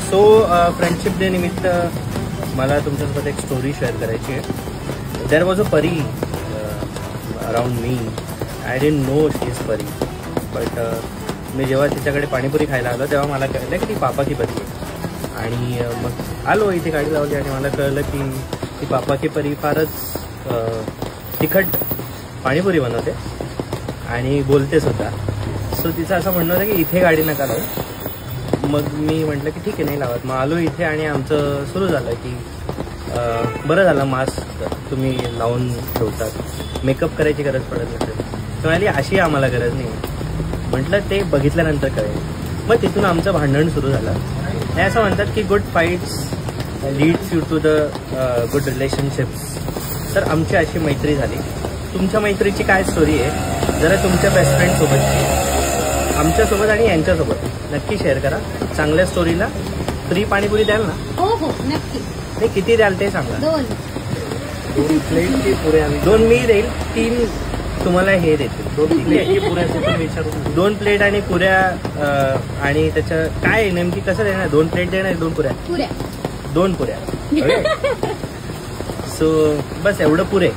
So friendship day निमित्त मला तुमच्यासोबत एक स्टोरी शेअर करायची आहे. देर वॉज अ परी around me. I didn't know she is परी, बट मी जेव्हा तिच्याकडे पाणीपुरी खायला आलो तेव्हा मला कळलं की ती पापाची परी आहे. आणि मग आलो इथे गाडी लावली आणि मला कळलं की ती पापाची परी फारच तिखट पाणीपुरी बनवते आणि बोलते सुद्धा. सो तिचं असं म्हणणं होतं की इथे गाडी नका लावू. मग मी म्हटलं की ठीक आहे नाही लावत. मग आलो इथे आणि आमचं सुरू झालं की बरं झालं मास्क तुम्ही लावून ठेवतात, मेकअप करायची गरज पडत नसेल. तर म्हणाली अशी आम्हाला गरज नाही. म्हटलं ते बघितल्यानंतर कळेल. मग तिथून आमचं भांडण सुरू झालं. हे असं म्हणतात की good fights leads you to the good relationships. तर आमची अशी मैत्री झाली. तुमच्या मैत्रीची काय स्टोरी आहे जरा तुमच्या बेस्ट फ्रेंडसोबतची आमच्यासोबत आणि यांच्यासोबत नक्की शेअर करा. चांगल्या स्टोरीला फ्री पाणीपुरी द्याल ना? हो हो नक्की. ते किती द्याल ते सांगा. 2 प्लेट की पुऱ्या? 2 मी देईल, 3 तुम्हाला हे देतील. 2 प्लेट 2 प्लेट आणि पुऱ्या. आणि त्याच्या काय नेमकी कसं देणार? 2 प्लेट देणार 2 पुऱ्या? 2 पुऱ्या. सो बस एवढं पुरे.